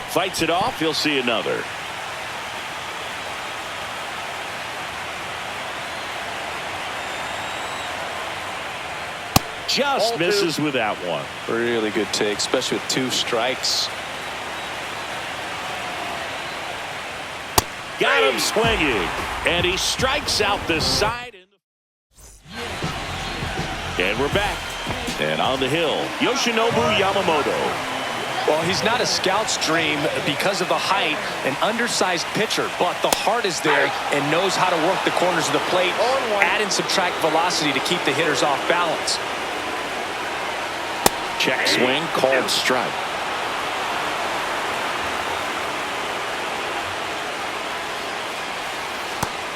Fights it off. He'll see another. Just misses with that one. Really good take, especially with 2 strikes. Got him swinging, and he strikes out the side. And we're back. And on the hill, Yoshinobu Yamamoto. Well, he's not a scout's dream because of the height, an undersized pitcher, but the heart is there and knows how to work the corners of the plate, add and subtract velocity to keep the hitters off balance. Check swing, called strike.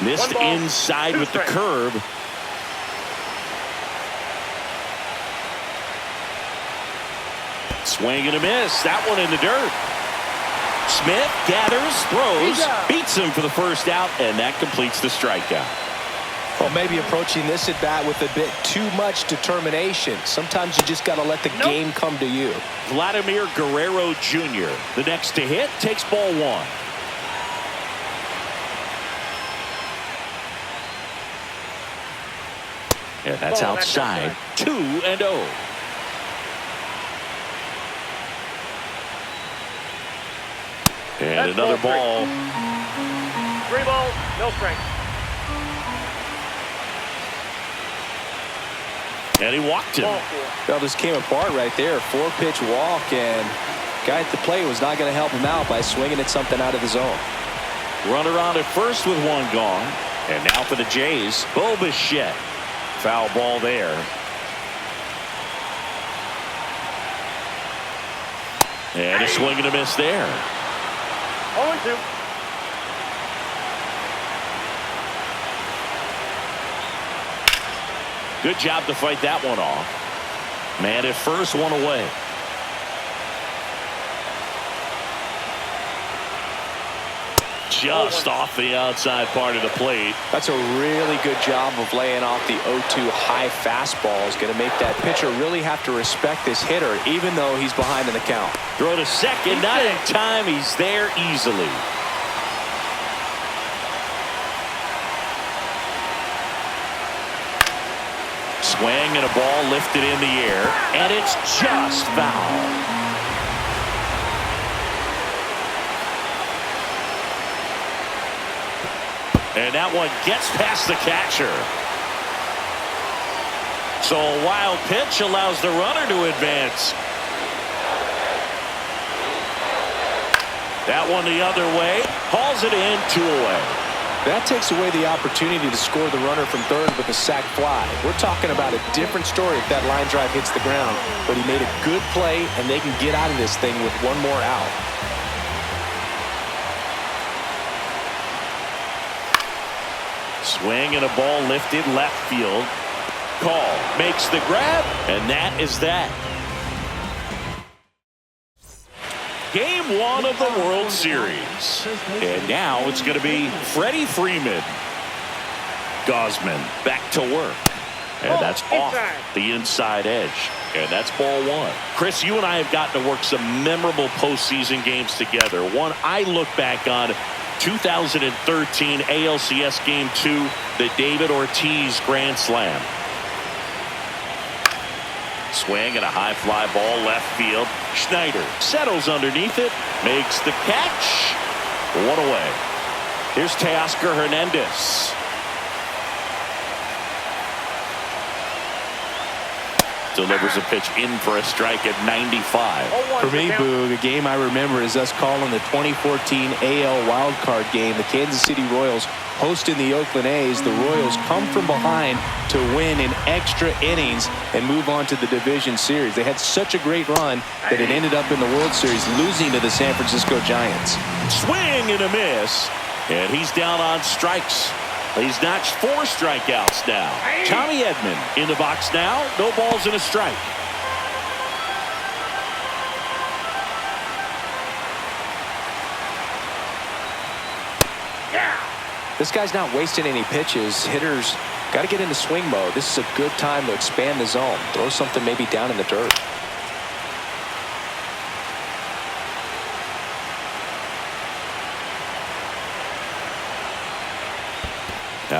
Missed inside with the curve. Swing and a miss. That one in the dirt. Smith gathers, throws, beats him for the first out, and that completes the strikeout. Well, maybe approaching this at bat with a bit too much determination. Sometimes you just got to let the game come to you. Vladimir Guerrero Jr., the next to hit, takes ball 1. And that's outside. 2-0. And another ball. 3 balls, no strike. And he walked him. Well, this came apart right there. 4-pitch walk, and guy at the plate was not going to help him out by swinging at something out of the zone. Runner on at first with 1 gone. And now for the Jays, Bo Bichette. Foul ball there. And a swing and a miss there. 0-2. Good job to fight that one off. Man at first, 1 away. Just off the outside part of the plate. That's a really good job of laying off the 0-2 high fastball. Is going to make that pitcher really have to respect this hitter, even though he's behind in the count. Throw to second, not in time. He's there easily. Swing and a ball lifted in the air, and it's just foul. And that one gets past the catcher. So a wild pitch allows the runner to advance. That one the other way, hauls it in, 2 away. That takes away the opportunity to score the runner from third with a sac fly. We're talking about a different story if that line drive hits the ground. But he made a good play, and they can get out of this thing with 1 more out. Swing and a ball lifted left field. Call makes the grab, and that is that. Game 1 of the World Series. And now it's going to be Freddie Freeman. Gosman back to work. And that's off the inside edge. And that's ball 1. Chris, you and I have gotten to work some memorable postseason games together. One I look back on, 2013 ALCS Game 2, the David Ortiz Grand Slam. Swing and a high fly ball left field. Schneider settles underneath it, makes the catch. 1 away. Here's Teoscar Hernandez. Delivers a pitch in for a strike at 95. For me, Boog, a game I remember is us calling the 2014 AL wildcard game. The Kansas City Royals hosting the Oakland A's. The Royals come from behind to win in extra innings and move on to the division series. They had such a great run that it ended up in the World Series losing to the San Francisco Giants. Swing and a miss, and he's down on strikes. He's notched 4 strikeouts now. Tommy Edman in the box now. No balls and a strike. This guy's not wasting any pitches. Hitters got to get into swing mode. This is a good time to expand the zone. Throw something maybe down in the dirt.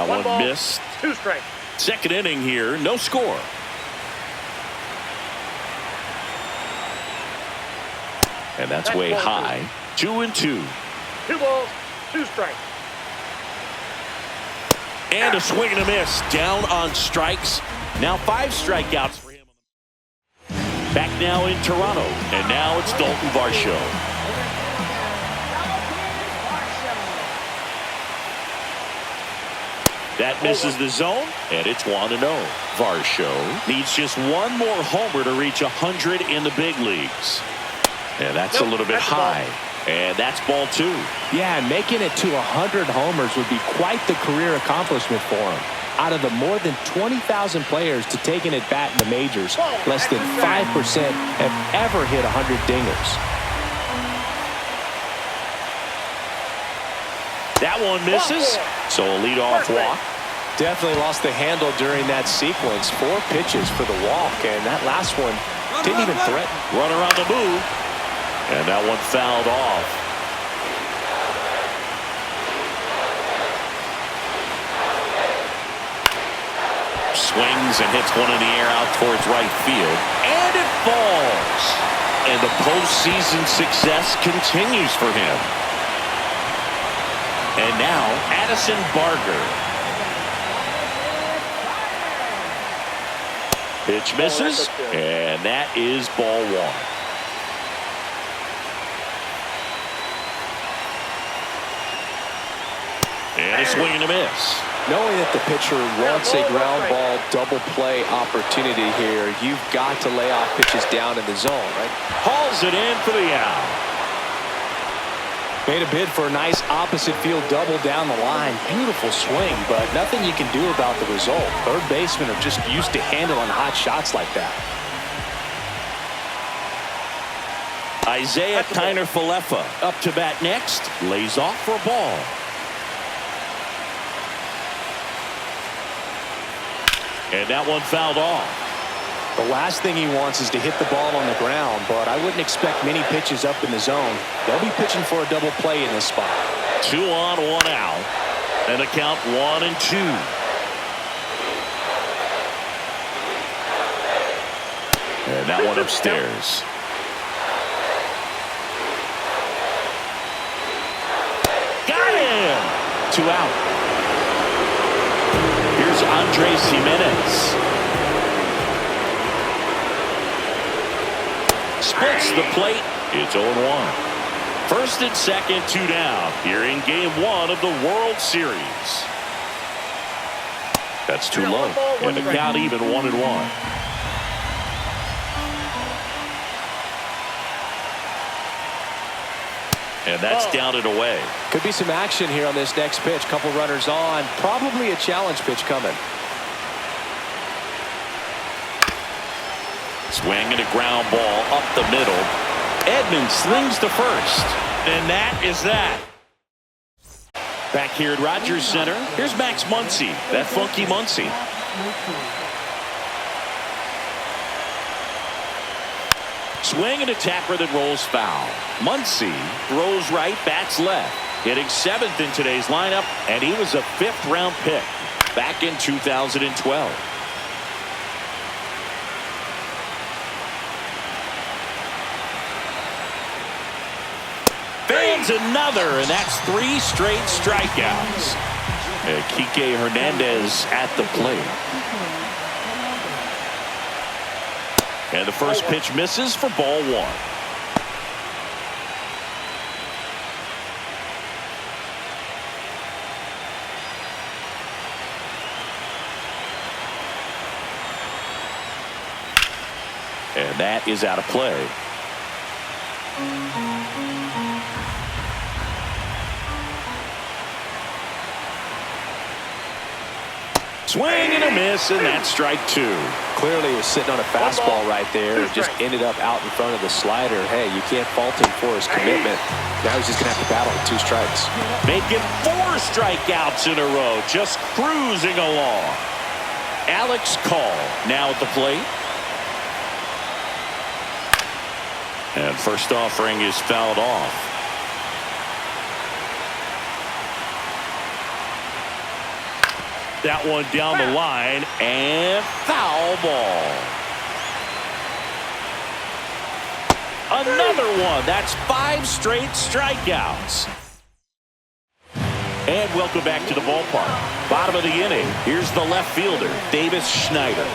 That one ball, missed. 2 strikes. Second inning here, no score. And that's way high. 2-2. 2 balls, 2 strikes. And a swing and a miss. Down on strikes. Now 5 strikeouts for him. Back now in Toronto. And now it's Dalton Varsho. That misses the zone, and it's 1-0. Varsho needs just one more homer to reach 100 in the big leagues. And that's a little bit high. And that's ball 2. Yeah, and making it to 100 homers would be quite the career accomplishment for him. Out of the more than 20,000 players to take an at-bat in the majors, less than 5% have ever hit 100 dingers. That one misses, so a leadoff walk. Definitely lost the handle during that sequence. 4 pitches for the walk, and that last one didn't even threaten. Runner on the move, and that one fouled off. Swings and hits one in the air out towards right field, and it falls. And the postseason success continues for him. And now, Addison Barger. Pitch misses, and that is ball 1. And a swing and a miss. Knowing that the pitcher wants a ground ball double play opportunity here, you've got to lay off pitches down in the zone, right? Hauls it in for the out. Made a bid for a nice opposite field double down the line. Beautiful swing, but nothing you can do about the result. Third basemen are just used to handling hot shots like that. Isaiah Kiner-Falefa up to bat next. Lays off for a ball. And that one fouled off. The last thing he wants is to hit the ball on the ground, but I wouldn't expect many pitches up in the zone. They'll be pitching for a double play in this spot. 2 on, 1 out. And a count 1-2. And that one upstairs. Got him! 2 out. Here's Andres Jimenez. Splits the plate. It's 0-1. First and second, 2 down. Here in game 1 of the World Series. That's too low. And the count even 1-1. And that's down and away. Could be some action here on this next pitch. Couple runners on. Probably a challenge pitch coming. Swing and a ground ball up the middle. Edman slings to first. And that is that. Back here at Rogers Center, here's Max Muncy. That funky Muncy. Swing and a tacker that rolls foul. Muncy throws right, bats left. Hitting 7th in today's lineup, and he was a 5th-round pick back in 2012. Fans another, and that's 3 straight strikeouts. Kike Hernandez at the plate. And the first pitch misses for ball 1. And that is out of play. Swing and a miss, and that's strike 2. Clearly he was sitting on a fastball right there. It just ended up out in front of the slider. Hey, you can't fault him for his commitment. Now he's just going to have to battle with 2 strikes. Making 4 strikeouts in a row, just cruising along. Alex Call now at the plate. And first offering is fouled off. that one down the line, and foul ball. Another one. That's 5 straight strikeouts. And welcome back to the ballpark. Bottom of the inning. Here's the left fielder, Davis Schneider.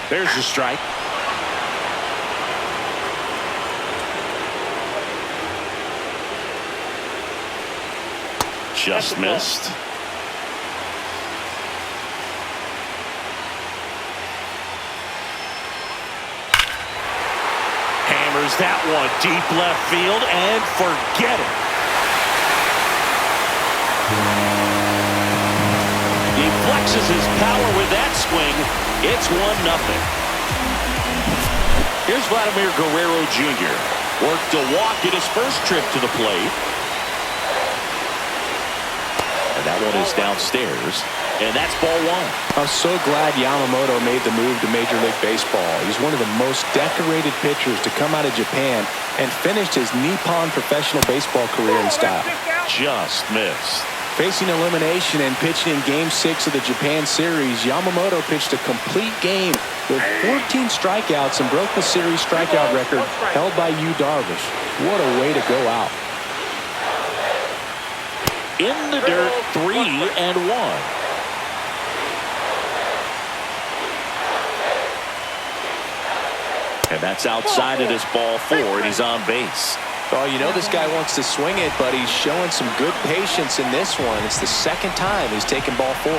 There's the strike. Just missed. Hammers that one deep left field and forget it. He flexes his power with that swing. It's 1-0. Here's Vladimir Guerrero Jr. Worked a walk in his first trip to the plate. And that one is downstairs. And that's ball 1. I'm so glad Yamamoto made the move to Major League Baseball. He's one of the most decorated pitchers to come out of Japan and finished his Nippon professional baseball career in style. Just missed. Facing elimination and pitching in Game 6 of the Japan series, Yamamoto pitched a complete game with 14 strikeouts and broke the series strikeout record held by Yu Darvish. What a way to go out. In the dirt, 3-1. And that's outside it is ball 4, and he's on base. Oh, you know this guy wants to swing it, but he's showing some good patience in this one. It's the second time he's taken ball 4.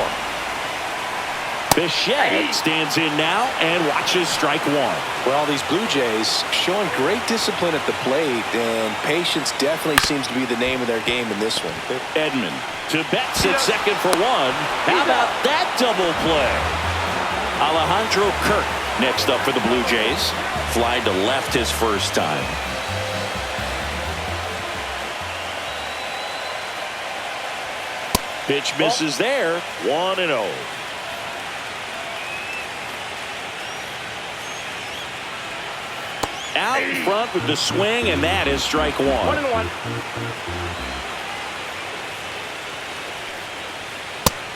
Bichette stands in now and watches strike 1. Well, these Blue Jays showing great discipline at the plate, and patience definitely seems to be the name of their game in this one. Edman to Betts at second for 1. How about that double play? Alejandro Kirk next up for the Blue Jays. Fly to left his first time. Pitch misses there. 1-0. Out in front with the swing, and that is strike 1. 1-1.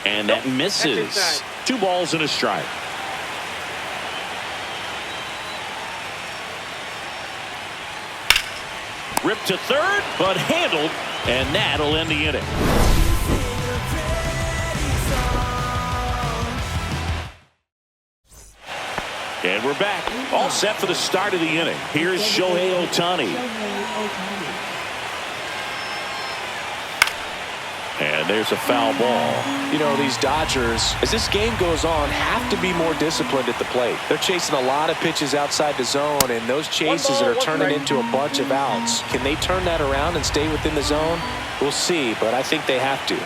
And that misses. 2 balls and a strike. Ripped to third, but handled, and that'll end the inning. And we're back, all set for the start of the inning. Here's Shohei Ohtani. And there's a foul ball. You know, these Dodgers, as this game goes on, have to be more disciplined at the plate. They're chasing a lot of pitches outside the zone, and those chases that are turning into a bunch of outs. Can they turn that around and stay within the zone? We'll see, but I think they have to.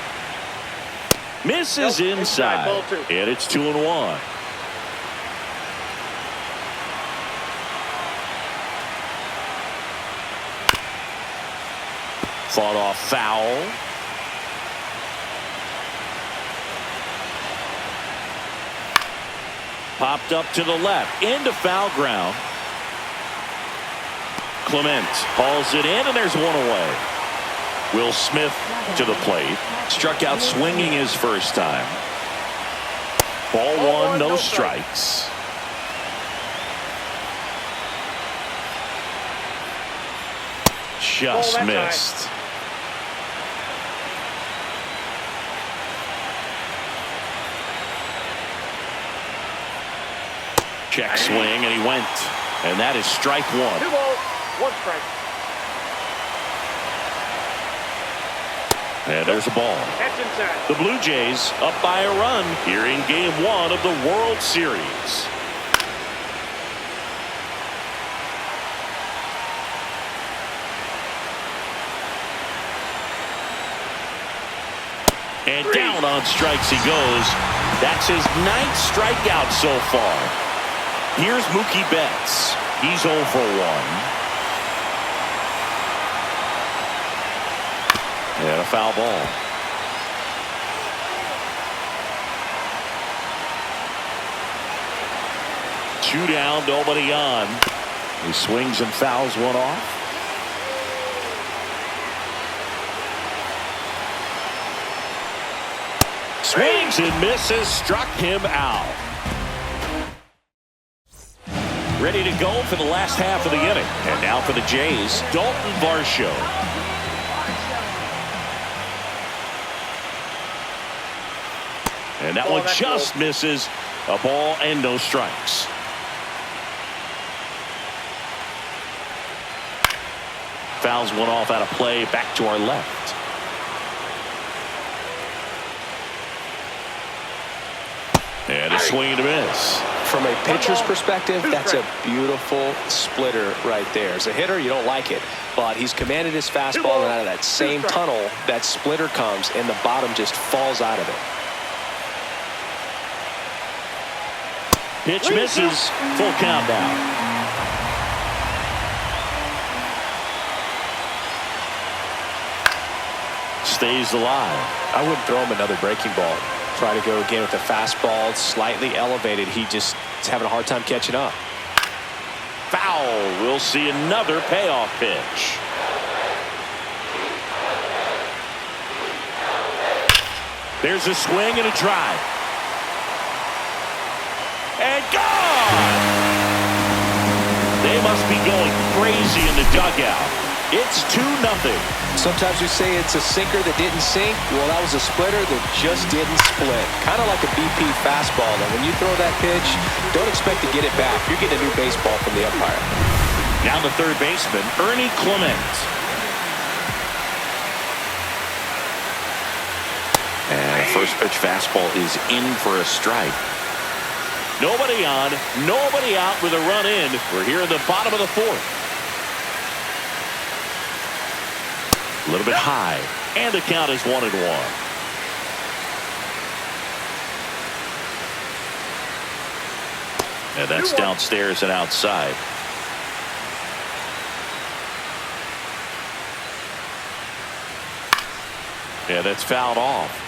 Misses inside, and it's 2-1. Fought off foul. Popped up to the left, into foul ground. Clement hauls it in, and there's one away. Will Smith to the plate. Struck out swinging his first time. Ball 1, no strikes. Just missed. Check swing, and he went. And that is strike 1. 2 balls, 1 strike. And there's a ball. That's inside. The Blue Jays up by a run here in Game 1 of the World Series. And down on strikes he goes. That's his 9th strikeout so far. Here's Mookie Betts. He's 0 for 1. And a foul ball. Two down, nobody on. He swings and fouls one off. Swings and misses, struck him out. Ready to go for the last half of the inning. And now for the Jays, Dalton Varsho. And that one just misses. A ball and no strikes. Fouls one off out of play, back to our left. And a swing and a miss. From a pitcher's perspective, that's a beautiful splitter right there. As a hitter, you don't like it, but he's commanded his fastball, and out of that same tunnel, that splitter comes, and the bottom just falls out of it. Pitch misses. Full count now. Stays alive. I wouldn't throw him another breaking ball. Try to go again with the fastball, slightly elevated. He just is having a hard time catching up. Foul. We'll see another payoff pitch. There's a swing and a drive. And gone! They must be going crazy in the dugout. It's 2-0. Sometimes we say it's a sinker that didn't sink. Well, that was a splitter that just didn't split. Kind of like a BP fastball. And when you throw that pitch, don't expect to get it back. You're getting a new baseball from the umpire. Now the third baseman, Ernie Clement. And first pitch fastball is in for a strike. Nobody on, nobody out with a run in. We're here in the bottom of the fourth. A little bit high, and the count is 1-1. And that's downstairs and outside. Yeah, that's fouled off.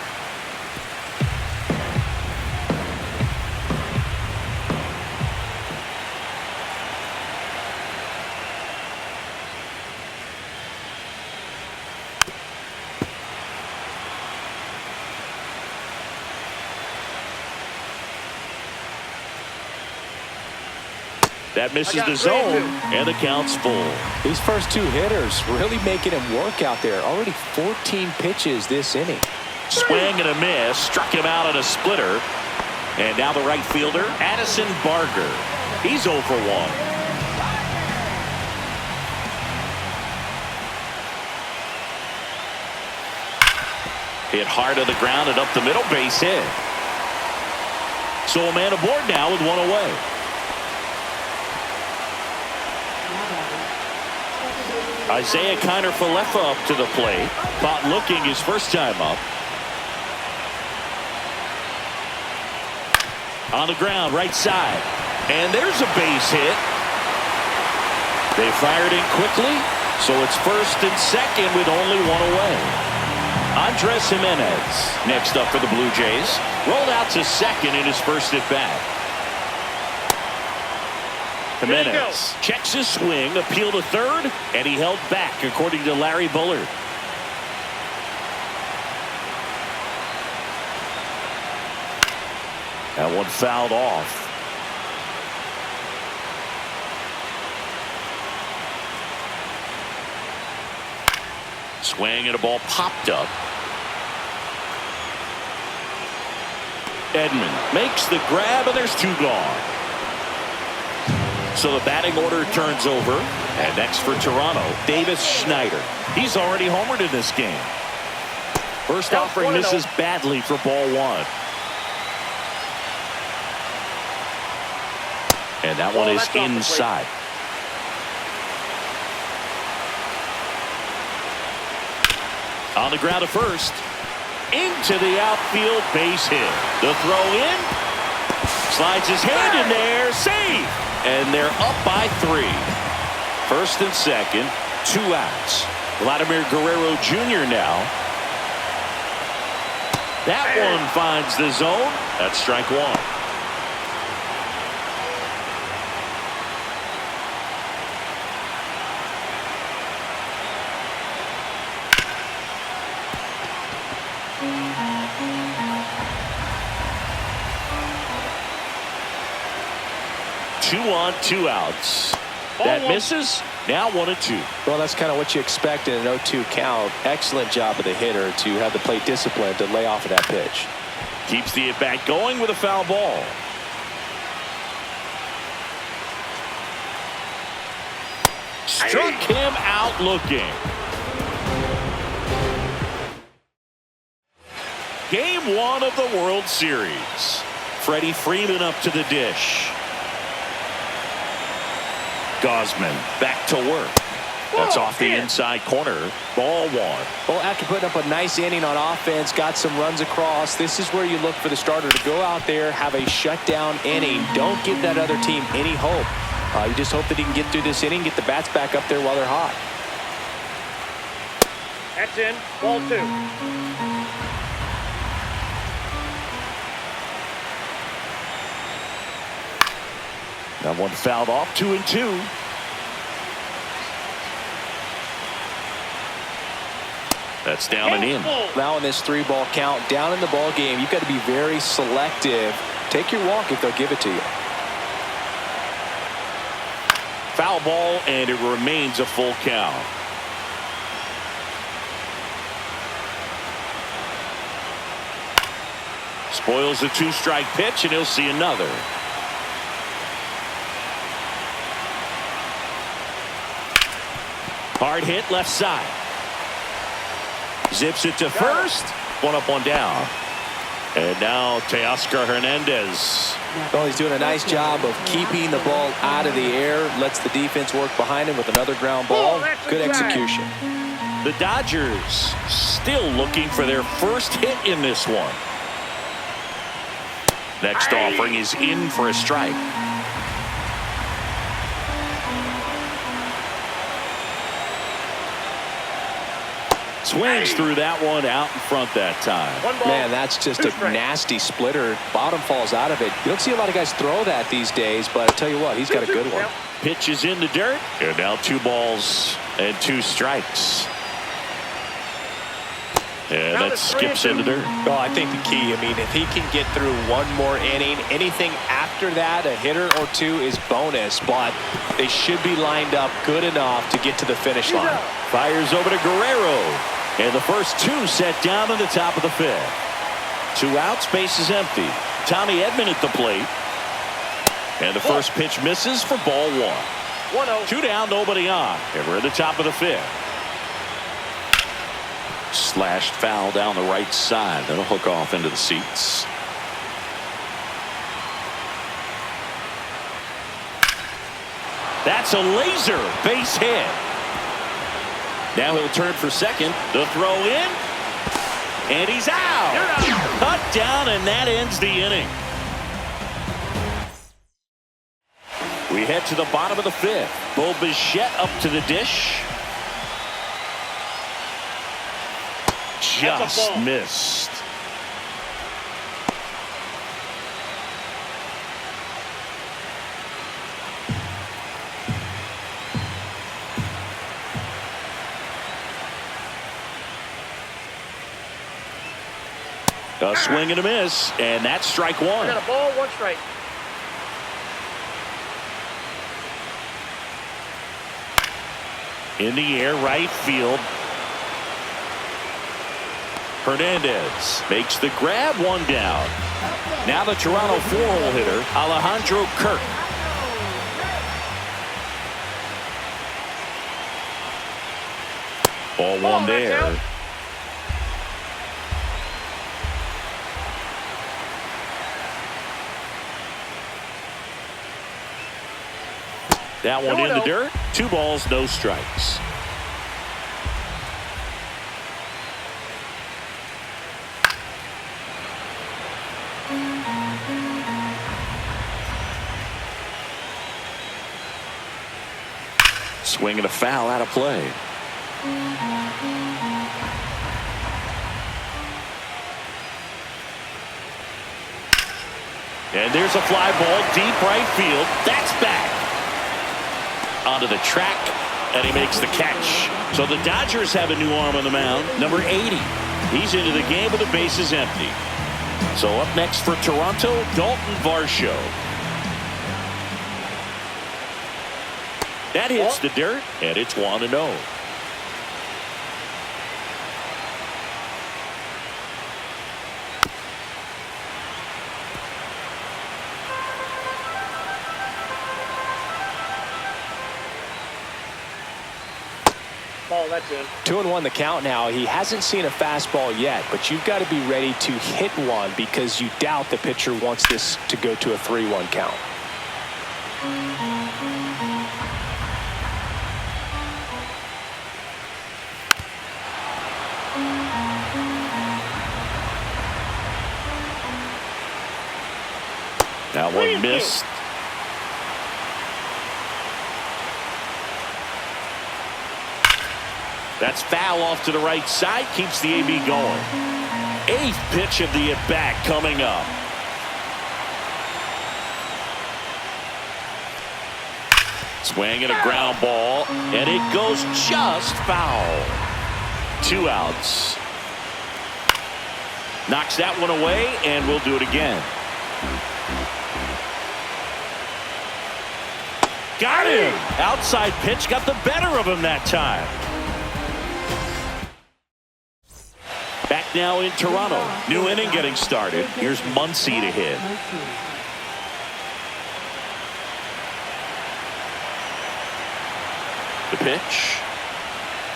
That misses the zone, and the count's full. These first two hitters really making him work out there. Already 14 pitches this inning. Swing and a miss. Struck him out on a splitter. And now the right fielder, Addison Barger. He's 0 for 1. Hit hard on the ground and up the middle, base hit. So a man aboard now with one away. Isaiah Kiner-Falefa up to the plate. Caught looking his first time up. On the ground, right side. And there's a base hit. They fired in quickly, so it's first and second with only one away. Andres Jimenez next up for the Blue Jays. Rolled out to second in his first at bat. Jimenez checks his swing, appeal to third, and he held back, according to Larry Bullard. That one fouled off. Swing and a ball popped up. Edman makes the grab, and there's two gone. So the batting order turns over. And next for Toronto, Davis Schneider. He's already homered in this game. First offering misses badly for ball one. And that one is inside. On the ground to first. Into the outfield, base hit. The throw in. Slides his hand in there. Save. And they're up by 3. First and second, 2 outs. Vladimir Guerrero Jr. now. That one finds the zone. That's strike one. 2 on, 2 outs. That misses. Now 1-2. Well, that's kind of what you expect in an 0-2 count. Excellent job of the hitter to have the plate discipline to lay off of that pitch. Keeps the at-bat going with a foul ball. Struck him out looking. Game 1 of the World Series. Freddie Freeman up to the dish. Gosman back to work. That's off the inside corner. Ball 1. Well, after putting up a nice inning on offense, got some runs across, this is where you look for the starter to go out there, have a shutdown inning. Don't give that other team any hope. You just hope that he can get through this inning, get the bats back up there while they're hot. That's in. Ball 2. That one fouled off. 2-2. That's down and in. Now in this 3-ball count, down in the ball game, you've got to be very selective. Take your walk if they'll give it to you. Foul ball, and it remains a full count. Spoils the 2-strike pitch, and he'll see another. Hard hit left side. Zips it to first. One up, one down. And now Teoscar Hernandez. Well, he's doing a nice job of keeping the ball out of the air. Lets the defense work behind him with another ground ball. Good execution. The Dodgers still looking for their first hit in this one. Next offering is in for a strike. Swings through that one, out in front that time. Man, that's just a nasty splitter. Bottom falls out of it. You don't see a lot of guys throw that these days, but I tell you what, he's got a good one. Pitch is in the dirt. And now 2 balls and 2 strikes. And that skips into dirt. Well, I think the key, I mean, if he can get through one more inning, anything after that, a hitter or 2 is bonus, but they should be lined up good enough to get to the finish line. Fires over to Guerrero. And the first 2 set down in the top of the 5th. 2 outs, base is empty. Tommy Edman at the plate. And the first pitch misses for ball 1. 1-0. 2 down, nobody on. And we're at the top of the 5th. Slashed foul down the right side. That'll hook off into the seats. That's a laser base hit. Now he'll turn for second. The throw in. And he's out. Cut down, and that ends the inning. We head to the bottom of the 5th. Bo Bichette up to the dish. Just missed. A swing and a miss, and that's strike 1. Got a ball, 1 strike. In the air, right field. Hernandez makes the grab, 1 down. Now the Toronto 4-hole hitter, Alejandro Kirk. Ball 1 there. That one in the dirt. 2 balls, no strikes. Swing and a foul out of play. And there's a fly ball deep right field. That's back onto the track, and he makes the catch. So the Dodgers have a new arm on the mound, number 80. He's into the game with the bases empty. So up next for Toronto, Dalton Varsho. That hits the dirt, and it's 1-0. Ball, that's in. 2-1 the count now. He hasn't seen a fastball yet, but you've got to be ready to hit one because you doubt the pitcher wants this to go to a 3-1 count. That one missed. That's foul off to the right side. Keeps the AB going. 8th pitch of the at-bat coming up. Swing and a ground ball, and it goes just foul. 2 outs. Knocks that one away, and we'll do it again. Got him. Outside pitch got the better of him that time. Back now in Toronto. New inning getting started. Here's Muncy to hit. The pitch.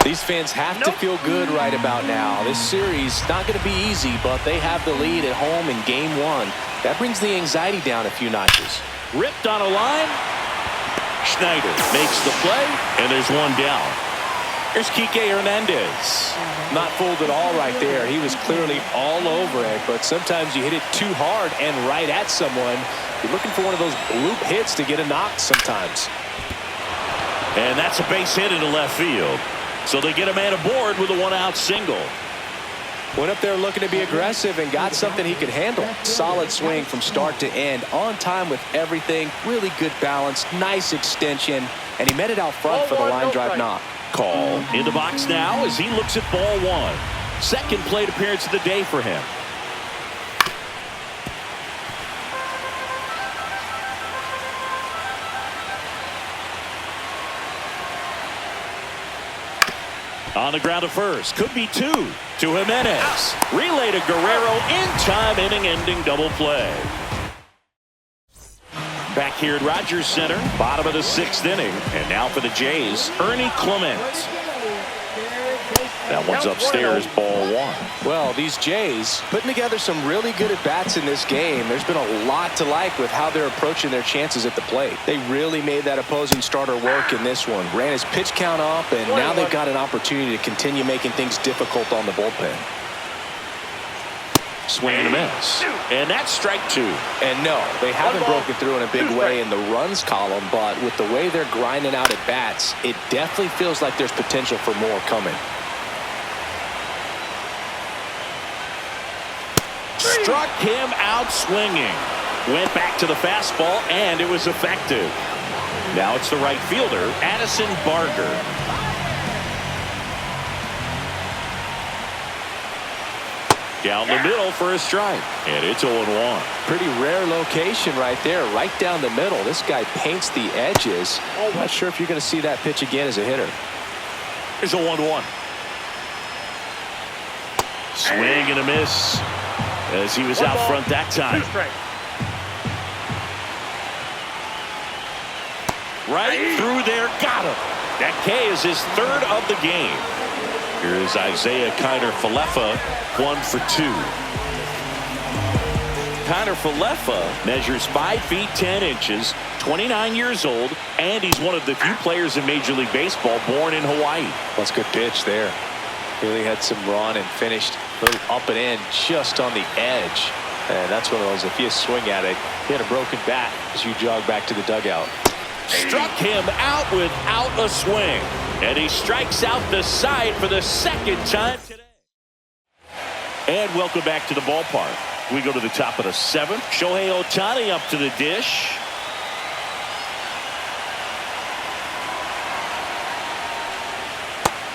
These fans have to feel good right about now. This series not going to be easy, but they have the lead at home in game 1. That brings the anxiety down a few notches. Ripped on a line. Schneider makes the play, and there's one down. Here's Kike Hernandez. Not fooled at all right there. He was clearly all over it, but sometimes you hit it too hard and right at someone. You're looking for one of those bloop hits to get a knock sometimes. And that's a base hit into left field. So they get a man aboard with a 1-out single. Went up there looking to be aggressive and got something he could handle. Solid swing from start to end. On time with everything. Really good balance. Nice extension. And he met it out front for the line drive knock. Call in the box now as he looks at ball 1. Second plate appearance of the day for him. On the ground to first. Could be 2 to Jimenez. Relay to Guerrero in time. Inning-ending double play. Back here at Rogers Center. Bottom of the 6th inning. And now for the Jays, Ernie Clement. That one's upstairs, ball 1. Well, these Jays putting together some really good at-bats in this game. There's been a lot to like with how they're approaching their chances at the plate. They really made that opposing starter work in this one. Ran his pitch count up, and now they've got an opportunity to continue making things difficult on the bullpen. Swing and a miss. And that's strike 2. And no, they haven't broken through in a big way in the runs column, but with the way they're grinding out at-bats, it definitely feels like there's potential for more coming. Struck him out swinging. Went back to the fastball, and it was effective. Now it's the right fielder, Addison Barger. Down the middle for a strike, and it's 0-1. Pretty rare location right there, right down the middle. This guy paints the edges. I'm not sure if you're going to see that pitch again as a hitter. Here's a 1-1. Swing and a miss as he was out front that time. Right through there, got him. That K is his 3rd of the game. Here's Isaiah Kiner-Falefa, 1 for 2. Kiner-Falefa measures 5 feet 10 inches, 29 years old, and he's one of the few players in Major League Baseball born in Hawaii. That's a good pitch there. Really had some run and finished a little up and in just on the edge. And that's one of those, if you swing at it, he had a broken bat as you jog back to the dugout. Struck him out without a swing. And he strikes out the side for the 2nd time today. And welcome back to the ballpark. We go to the top of the 7th. Shohei Ohtani up to the dish.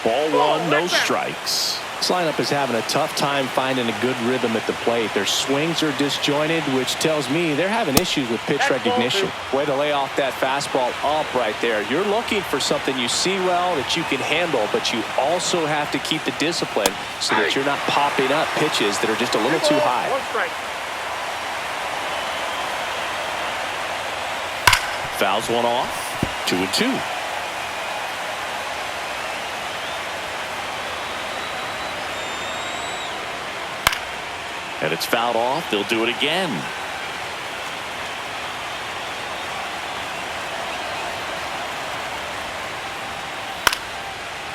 Ball 1, no strikes. This lineup is having a tough time finding a good rhythm at the plate. Their swings are disjointed, which tells me they're having issues with pitch recognition. Way to lay off that fastball up right there. You're looking for something you see well that you can handle, but you also have to keep the discipline so that you're not popping up pitches that are just a little too high. Fouls one off. 2-2. And it's fouled off. They'll do it again.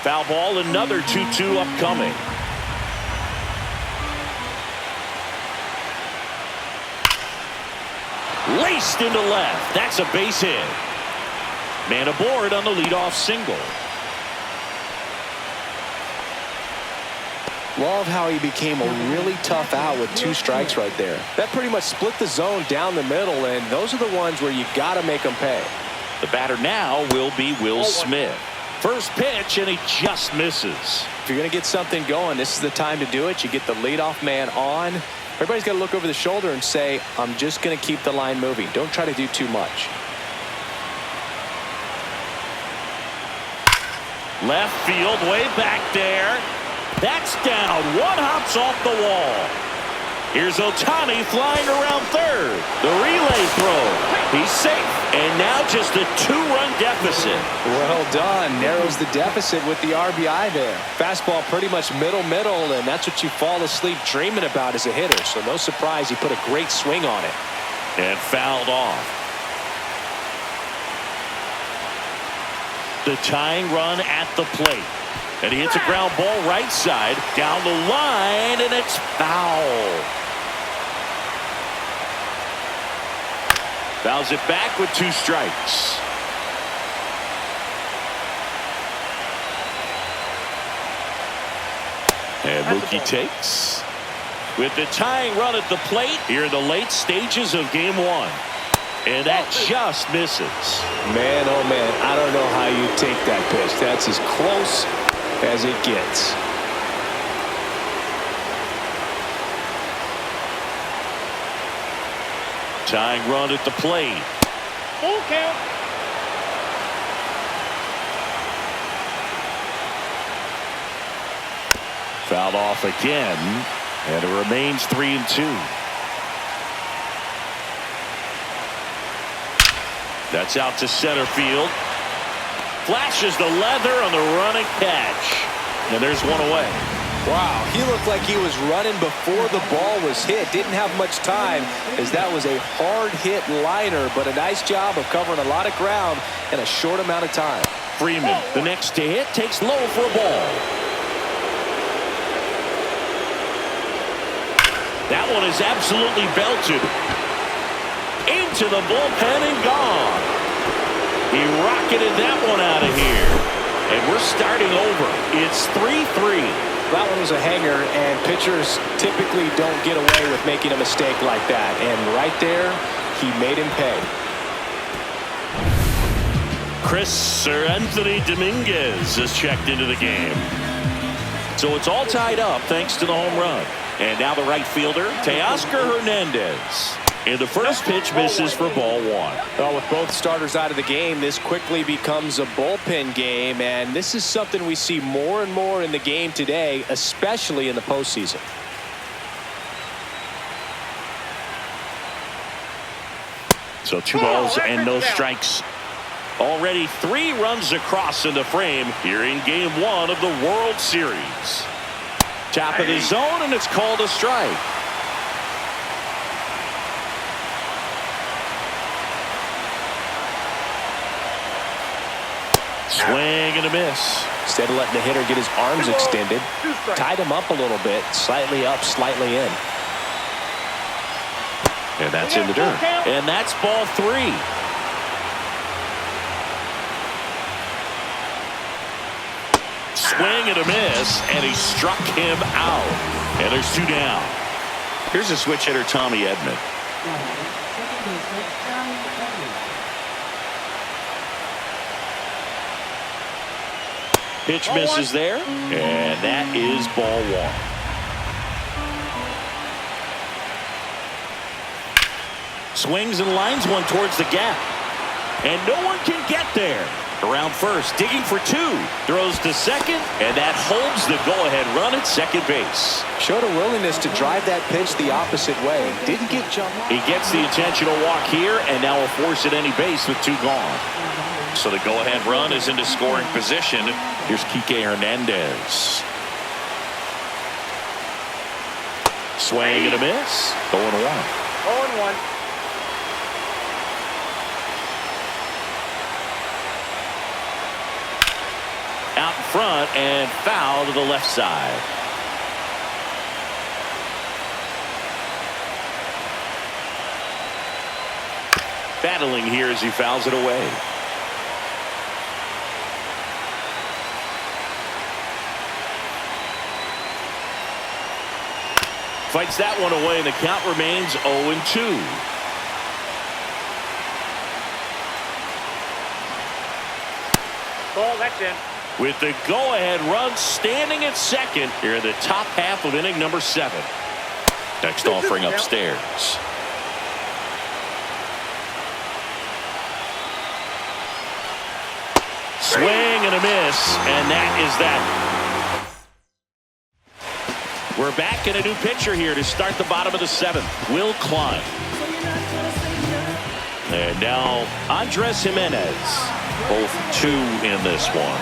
Foul ball, another 2-2 upcoming. Laced into left. That's a base hit. Man aboard on the leadoff single. Love how he became a really tough out with 2 strikes right there. That pretty much split the zone down the middle, and those are the ones where you got to make them pay. The batter now will be Will Smith. First pitch, and he just misses. If you're going to get something going, this is the time to do it. You get the leadoff man on. Everybody's got to look over the shoulder and say, I'm just going to keep the line moving. Don't try to do too much. Left field, way back there. That's down. One hops off the wall. Here's Ohtani flying around third. The relay throw. He's safe. And now just a 2-run deficit. Well done. Narrows the deficit with the RBI there. Fastball pretty much middle, and that's what you fall asleep dreaming about as a hitter. So no surprise he put a great swing on it. And fouled off. The tying run at the plate. And he hits a ground ball right side, down the line, and it's foul. Fouls it back with 2 strikes. And Mookie takes. With the tying run at the plate here in the late stages of game 1. And that just misses. Man, oh man, I don't know how you take that pitch. That's as close as it gets. Tying run at the plate. Full count. Fouled off again, and it remains 3-2. That's out to center field. Flashes the leather on the running catch. And there's one away. Wow, he looked like he was running before the ball was hit. Didn't have much time as that was a hard hit liner, but a nice job of covering a lot of ground in a short amount of time. Freeman, the next to hit, takes low for a ball. That one is absolutely belted. Into the bullpen and gone. He rocketed that one out of here. And we're starting over. It's 3-3. That one was a hanger, and pitchers typically don't get away with making a mistake like that. And right there, he made him pay. Anthony Dominguez is checked into the game. So it's all tied up thanks to the home run. And now the right fielder, Teoscar Hernandez. And the first pitch misses for ball 1. Well, with both starters out of the game, this quickly becomes a bullpen game, and this is something we see more and more in the game today, especially in the postseason. So 2 balls and no strikes. Already 3 runs across in the frame here in game 1 of the World Series. Top of the zone, and it's called a strike. Swing and a miss. Instead of letting the hitter get his arms extended, tied him up a little bit, slightly up, slightly in. And that's in the dirt. And that's ball 3. Swing and a miss, and he struck him out. And there's 2 down. Here's a switch hitter, Tommy Edman. Pitch misses there, and that is ball one. Swings and lines one towards the gap, and no one can get there. Around first, digging for two, throws to second, and that holds the go-ahead run at second base. Showed a willingness to drive that pitch the opposite way. Didn't get jumped. He gets the intentional walk here, and now will force at any base with two gone. So the go-ahead run is into scoring position. Here's Kike Hernandez. Swing and a miss. 0-1. 0-1. Out in front and foul to the left side. Battling here as he fouls it away. Fights that one away, and the count remains 0-2. Ball, that's in. With the go-ahead run standing at second here in the top half of inning number 7. Next offering upstairs. Swing and a miss, and that is that. We're back in a new pitcher here to start the bottom of the 7th. Will Klein. And now Andres Jimenez. Both 2 in this one.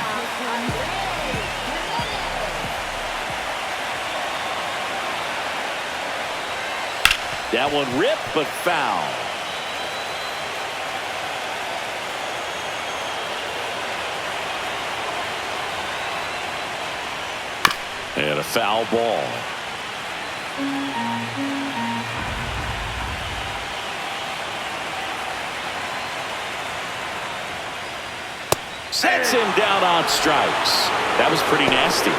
That one ripped but foul. And a foul ball. Sets him down on strikes. That was pretty nasty.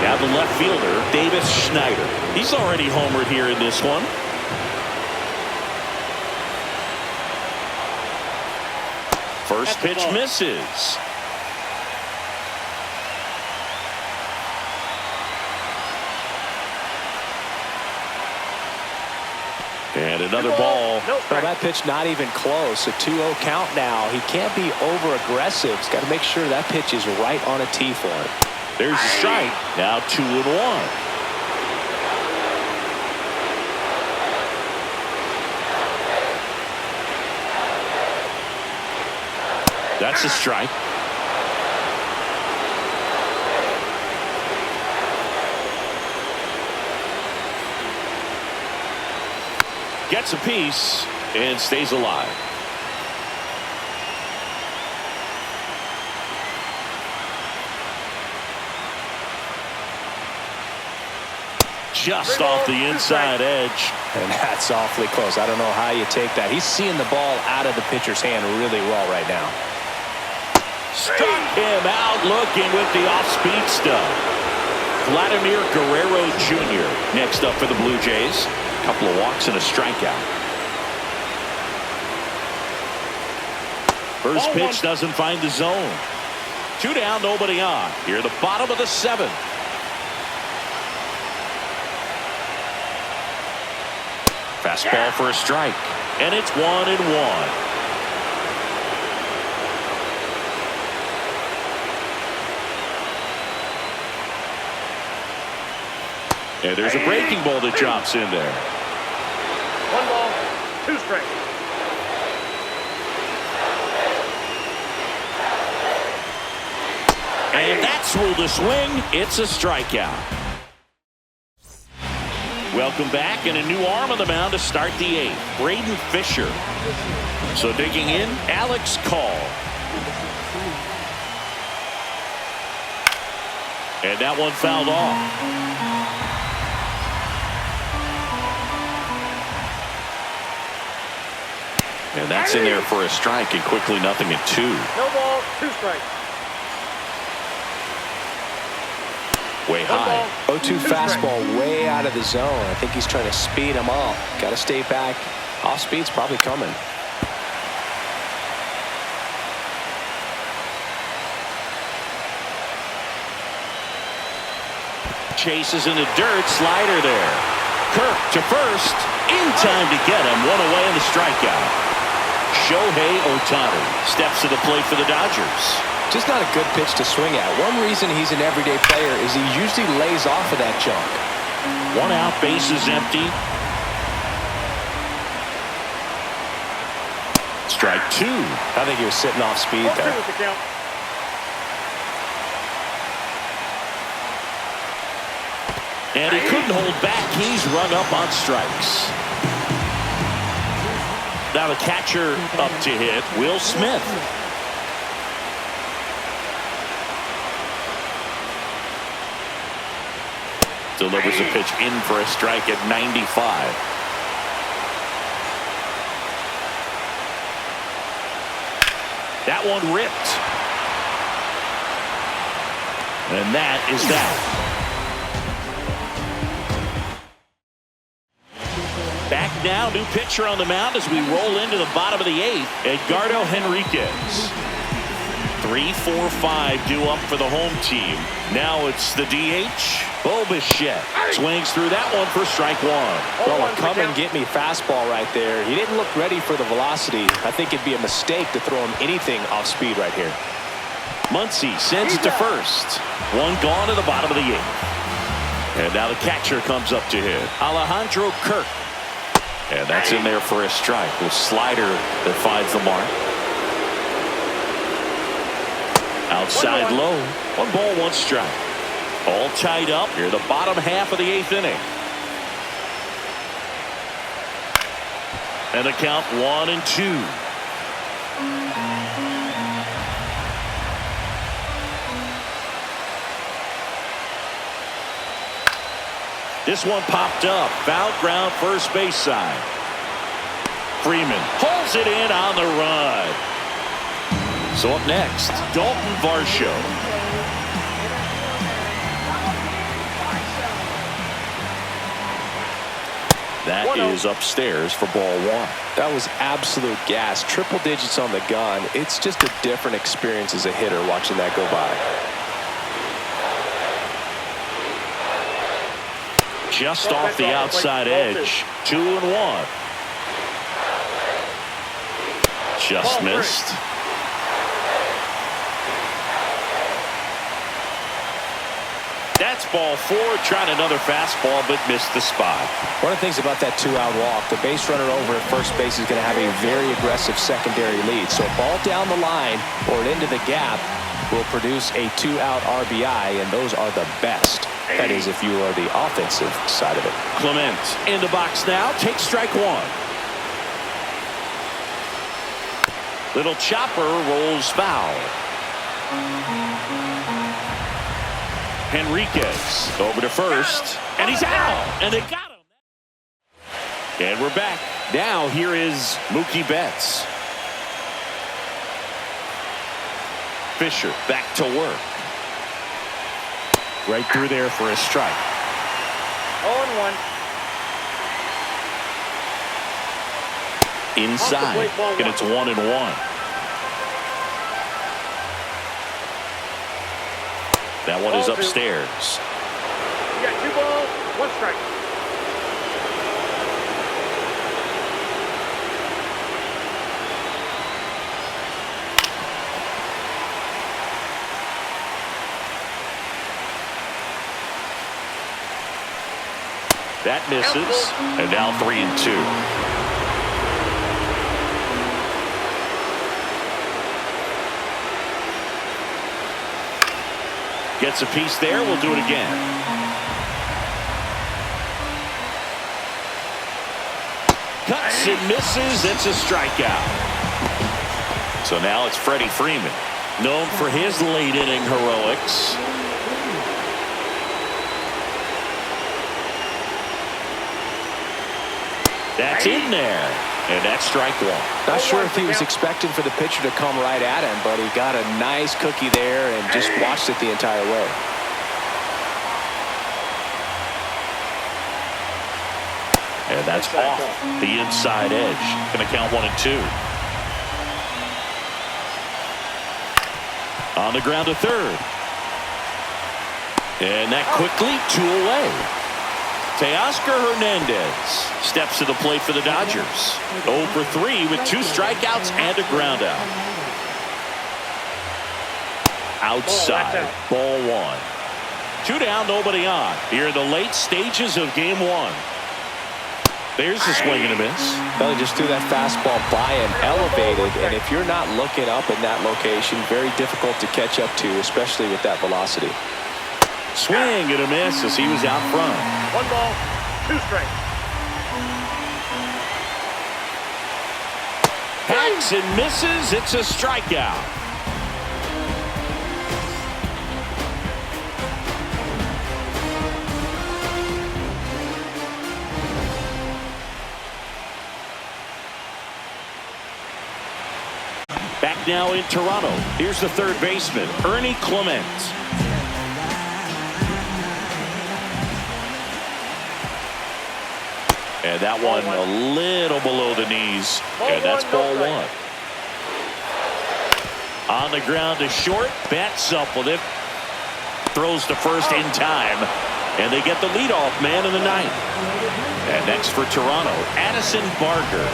Now the left fielder, Davis Schneider. He's already homered here in this one. First pitch misses. And another ball. Well, that pitch not even close. A 2-0 count now. He can't be over-aggressive. He's got to make sure that pitch is right on a tee for him. There's a strike. Now 2-1. That's a strike. Gets a piece and stays alive. Just off the inside edge. And that's awfully close. I don't know how you take that. He's seeing the ball out of the pitcher's hand really well right now. Struck him out looking with the off-speed stuff. Vladimir Guerrero Jr. next up for the Blue Jays. Couple of walks and a strikeout. First pitch doesn't find the zone. 2 down, nobody on. Here at the bottom of the 7th. Fastball for a strike. And it's 1-1. And there's a breaking ball that drops in there. 1 ball, 2 strikes. And that's ruled a swing. It's a strikeout. Welcome back, and a new arm on the mound to start the 8th. Braden Fisher. So digging in, Alex Call. And that one fouled off. And that's in there for a strike, and quickly nothing at 2. No ball, 2 strikes. Way high. 0-2 fastball way out of the zone. I think he's trying to speed him up. Got to stay back. Off speed's probably coming. chases in the dirt. Slider there. Kirk to first. In time to get him. One away in the strikeout. Shohei Ohtani steps to the plate for the Dodgers. Just not a good pitch to swing at. One reason he's an everyday player is he usually lays off of that junk. One out, bases empty. Strike two. I think he was sitting off speed there. And he couldn't hold back. He's rung up on strikes. Now the catcher up to hit, Will Smith. Delivers a pitch in for a strike at 95. That one ripped. And that is that. Back now, new pitcher on the mound as we roll into the bottom of the eighth. Edgardo Henriquez. 3-4-5 due up for the home team. Now it's the DH. Bo Bichette swings through that one for strike one. Well, a come and get me fastball right there. He didn't look ready for the velocity. I think it'd be a mistake to throw him anything off speed right here. Muncy sends it to first. One gone to the bottom of the eighth. And now the catcher comes up to hit. Alejandro Kirk. And that's in there for a strike. The slider that finds the mark. Outside low. 1 ball, 1 strike. All tied up here, the bottom half of the eighth inning. And the count 1-2. This one popped up. Foul ground, first base side. Freeman pulls it in on the run. So up next, Dalton Varsho. That is upstairs for ball one. That was absolute gas. Triple digits on the gun. It's just a different experience as a hitter watching that go by. Just off the outside edge. 2-1. Just missed. That's ball 4, trying another fastball, but missed the spot. One of the things about that 2-out walk, the base runner over at first base is going to have a very aggressive secondary lead. So a ball down the line or into the gap will produce a 2-out RBI, and those are the best. That is, if you are the offensive side of it. Clement in the box now, takes strike one. Little chopper rolls foul. Henriquez over to first, and he's out, and they got him. And we're back. Now here is Mookie Betts. Fisher back to work. Right through there for a strike. 0-1. Inside, and it's 1-1. That one is upstairs. You got 2 balls, 1 strike. That misses, and now 3-2. Gets a piece there. We'll do it again. Cuts and misses. It's a strikeout. So now it's Freddie Freeman, known for his late inning heroics. That's in there. And that's strike one. Not sure if he was expecting for the pitcher to come right at him, but he got a nice cookie there and just watched it the entire way. And that's off the inside edge. Going to count 1-2. On the ground to third. And that quickly 2 away. Teoscar Hernandez steps to the plate for the Dodgers. 0 for 3 with 2 strikeouts and a ground out. Outside, ball 1. 2 down, nobody on. Here in the late stages of game 1. There's the swing and a miss. Well, he just threw that fastball by and elevated, and if you're not looking up in that location, very difficult to catch up to, especially with that velocity. Swing and a miss as he was out front. 1 ball, 2 strikes. Hacks and misses. It's a strikeout. Back now in Toronto. Here's the third baseman, Ernie Clement. And that one a little below the knees. And that's ball 1. On the ground to short. Bats up with it. Throws to first in time. And they get the leadoff man in the 9th. And next for Toronto, Addison Barker.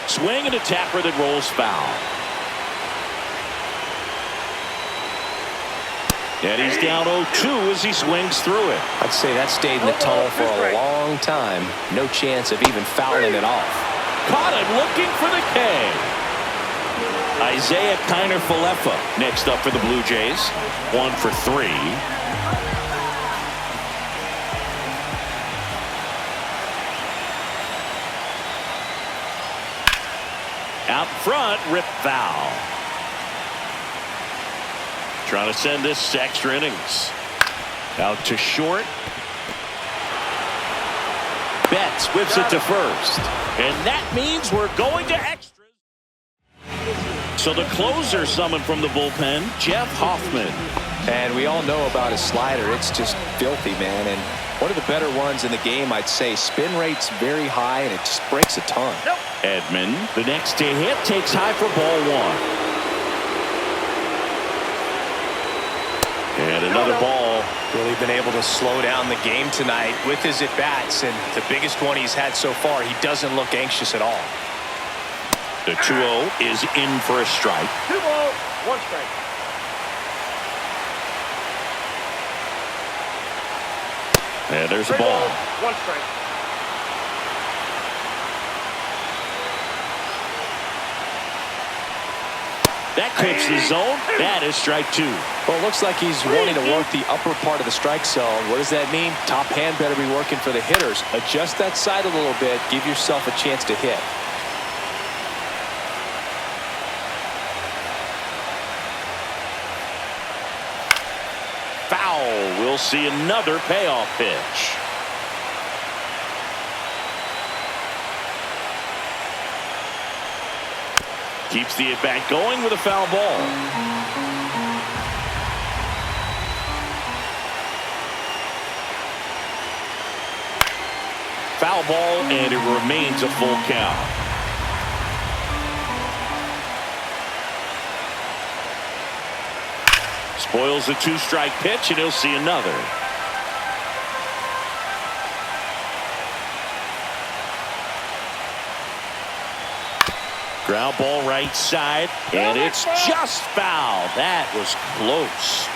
Swing and a tapper that rolls foul. And he's down 0-2 as he swings through it. I'd say that stayed in the tunnel for a long time. No chance of even fouling it off. Caught him looking for the K. Isaiah Kiner-Falefa next up for the Blue Jays. 1 for 3. Out front, rip foul. Trying to send this to extra innings. Out to short. Betts whips it to first. And that means we're going to extras. So the closer summoned from the bullpen, Jeff Hoffman. And we all know about his slider. It's just filthy, man. And one of the better ones in the game, I'd say. Spin rate's very high, and it just breaks a ton. Edman, the next to hit, takes high for ball 1. And another ball. Really been able to slow down the game tonight with his at-bats, and the biggest one he's had so far, he doesn't look anxious at all. The 2-0 is in for a strike. 2 balls, 1 strike. And there's a ball. 1 strike. That clips the zone. That is strike 2. Well, it looks like he's wanting to work the upper part of the strike zone. What does that mean? Top hand better be working for the hitters. Adjust that side a little bit. Give yourself a chance to hit. Foul. We'll see another payoff pitch. Keeps the at-bat going with a foul ball. Foul ball, and it remains a full count. Spoils the 2-strike pitch, and he'll see another. Ground ball right side, and it's just foul. That was close.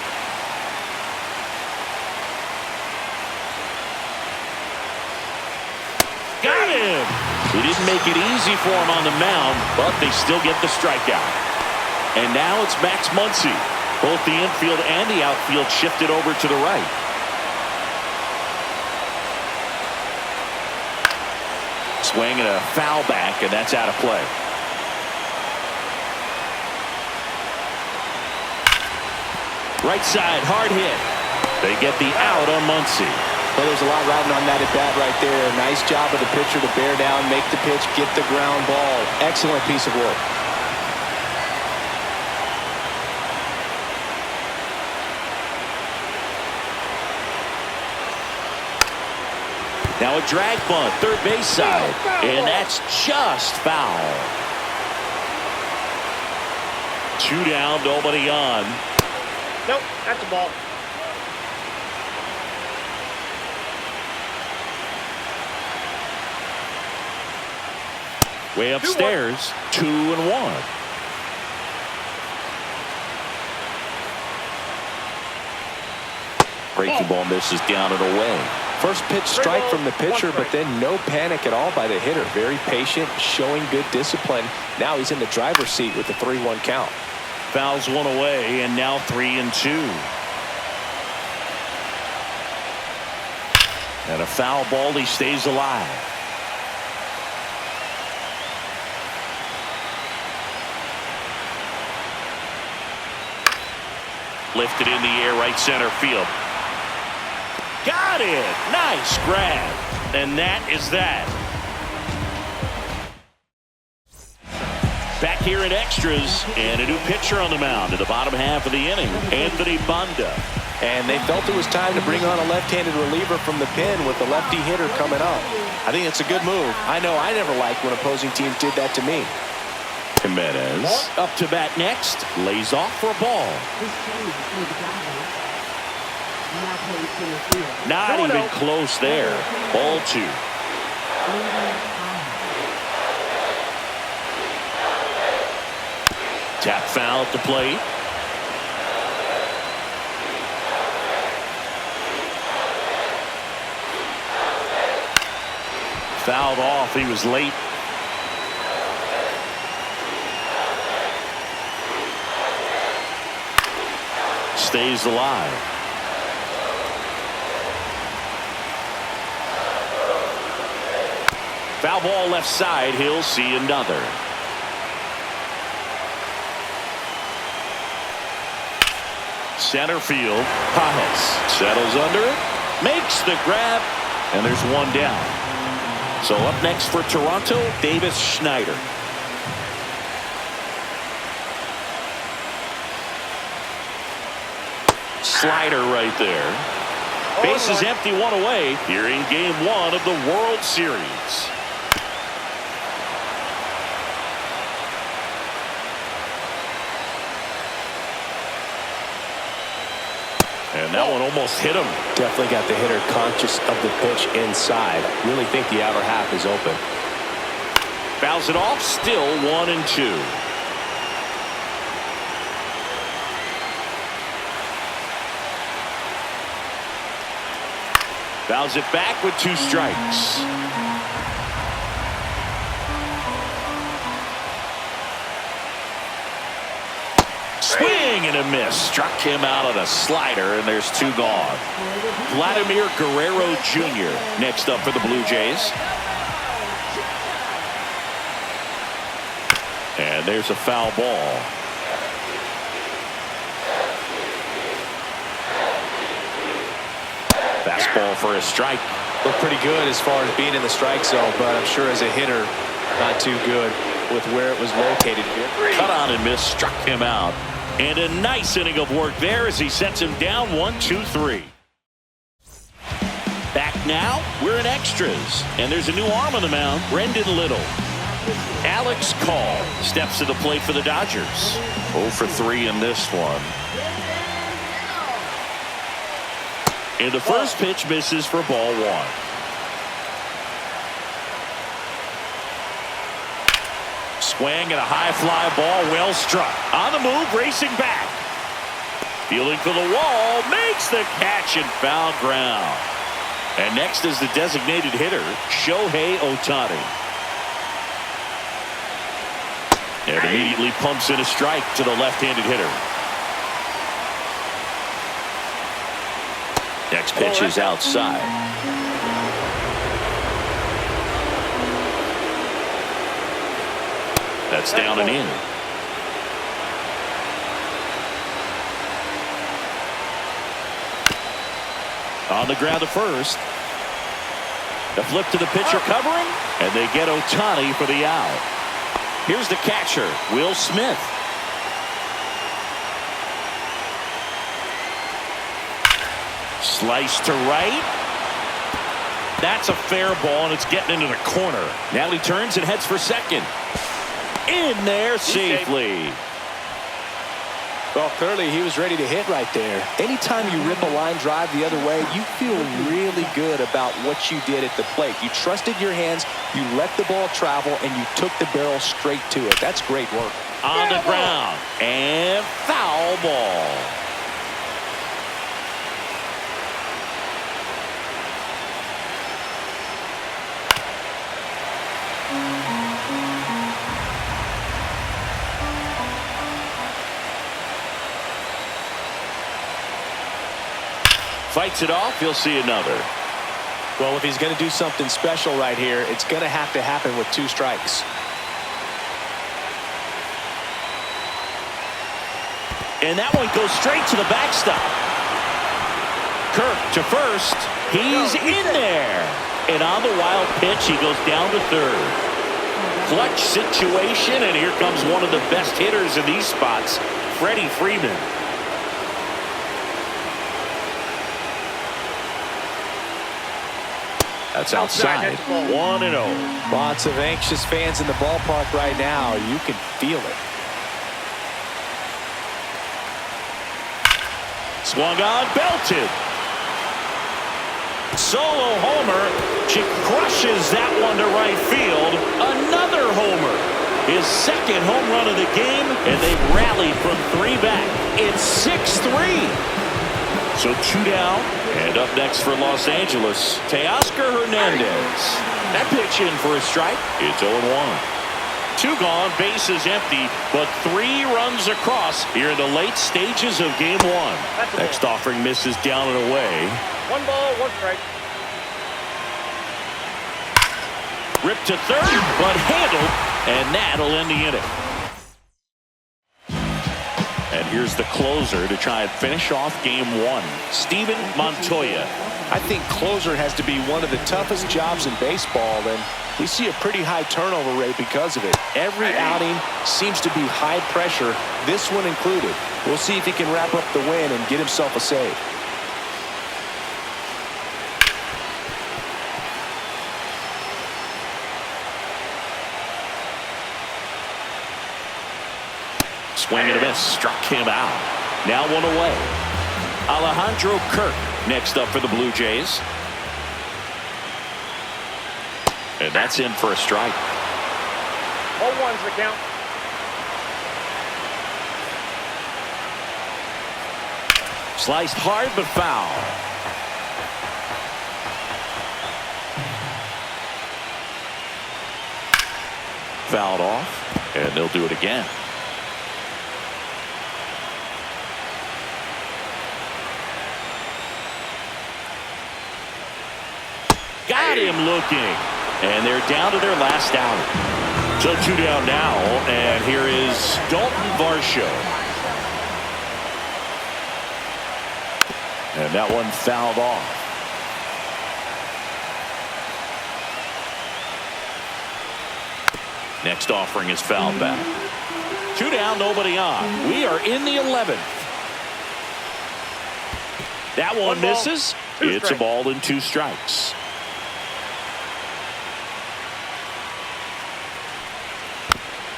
Got him. He didn't make it easy for him on the mound, but they still get the strikeout. And now it's Max Muncy. Both the infield and the outfield shifted over to the right. Swing and a foul back, and that's out of play. Right side, hard hit. They get the out on Muncy. Well, there's a lot riding on that at-bat right there. Nice job of the pitcher to bear down, make the pitch, get the ground ball. Excellent piece of work. Now a drag bunt, third base side, and that's just foul. 2 down, nobody on. Nope, that's a ball. Way upstairs, 2-1. Breaking ball misses down and away. First pitch strike from the pitcher, but then no panic at all by the hitter. Very patient, showing good discipline. Now he's in the driver's seat with the 3-1 count. Fouls one away, and now 3-2. And a foul ball, he stays alive. Lifted in the air, right center field. Got it! Nice grab. And that is that. Back here in extras, and a new pitcher on the mound in the bottom half of the inning, Anthony Banda. And they felt it was time to bring on a left-handed reliever from the pen with the lefty hitter coming up. I think it's a good move. I know I never liked when opposing teams did that to me. Jimenez up to bat next, lays off for a ball. Not even close there. Ball 2. Tap foul at the plate. Fouled off. He was late. Stays alive. Foul ball left side. He'll see another. Center field. Pajes settles under it. Makes the grab. And there's one down. So up next for Toronto, Davis Schneider. Slider right there. Base is empty, one away here in game 1 of the World Series. And that one almost hit him. Definitely got the hitter conscious of the pitch inside. Really think the outer half is open. Fouls it off, still 1-2. Fouls it back with 2 strikes. Swing and a miss. Struck him out on a slider, and there's 2 gone. Vladimir Guerrero Jr. next up for the Blue Jays. And there's a foul ball. Fastball for a strike. Looked pretty good as far as being in the strike zone, but I'm sure as a hitter, not too good with where it was located here. Cut on and miss, struck him out. And a nice inning of work there as he sets him down 1-2-3. Back now, we're in extras. And there's a new arm on the mound, Brendan Little. Alex Call steps to the plate for the Dodgers. 0 for 3 in this one. And the first pitch misses for ball 1. Swing and a high fly ball, well struck. On the move, racing back. Fielding for the wall, makes the catch and foul ground. And next is the designated hitter, Shohei Ohtani. And immediately pumps in a strike to the left-handed hitter. Next pitch is outside. That's down and in. On the ground to first. The flip to the pitcher covering, and they get Ohtani for the out. Here's the catcher, Will Smith. Slice to right. That's a fair ball, and it's getting into the corner. Now he turns and heads for second. In there safely. Well, clearly he was ready to hit right there. Anytime you rip a line drive the other way, you feel really good about what you did at the plate. You trusted your hands, you let the ball travel, and you took the barrel straight to it. That's great work. On the ground, and foul ball. Fights it off. He'll see another. Well, if he's going to do something special right here, it's going to happen with 2 strikes. And that one goes straight to the backstop. Kirk to first. He's in there. And on the wild pitch, he goes down to third. Clutch situation, and here comes one of the best hitters in these spots, Freddie Freeman. That's outside. 1-0. Lots of anxious fans in the ballpark right now. You can feel it. Swung on, belted. Solo homer. She crushes that one to right field. Another homer. His second home run of the game, and they've rallied from 3 back. It's 6-3. So 2 down, and up next for Los Angeles, Teoscar Hernandez. That pitch in for a strike. It's 0-1. 2 gone, bases empty, but 3 runs across here in the late stages of game 1. Next offering misses down and away. 1 ball, 1 strike. Ripped to third, but handled, and that'll end the inning. And here's the closer to try and finish off game 1, Steven Montoya. I think closer has to be one of the toughest jobs in baseball, and we see a pretty high turnover rate because of it. Every outing seems to be high pressure, this one included. We'll see if he can wrap up the win and get himself a save. Swing and a miss, struck him out. Now 1 away. Alejandro Kirk next up for the Blue Jays. And that's in for a strike. All 1's the count. Sliced hard but foul. Fouled off, and they'll do it again. Got him looking. And they're down to their last out. So 2 down now. And here is Dalton Varsho. And that one fouled off. Next offering is fouled back. 2 down, nobody on. We are in the 11th. That one misses. It's a ball and 2 strikes.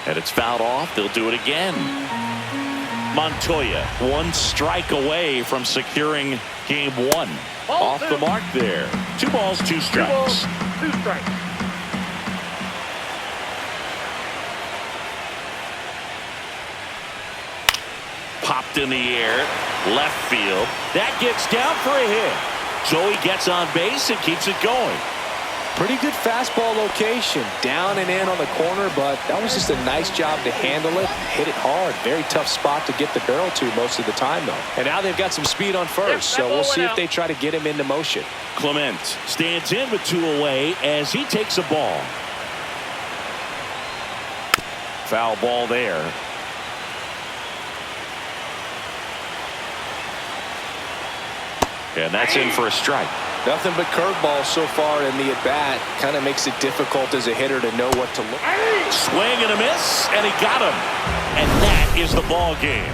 And it's fouled off. They'll do it again. Montoya 1 strike away from securing game 1. Off the mark there. 2 balls, 2 strikes. 2 strikes. Popped in the air. Left field. That gets down for a hit. So he gets on base and keeps it going. Pretty good fastball location, down and in on the corner, but that was just a nice job to handle it, hit it hard. Very tough spot to get the barrel to most of the time, though. And now they've got some speed on first, so we'll see if they try to get him into motion. Clement stands in with 2 away as he takes a ball. Foul ball there. And that's in for a strike. Nothing but curveballs so far in the at-bat. Kind of makes it difficult as a hitter to know what to look. Swing and a miss, and he got him. And that is the ball game.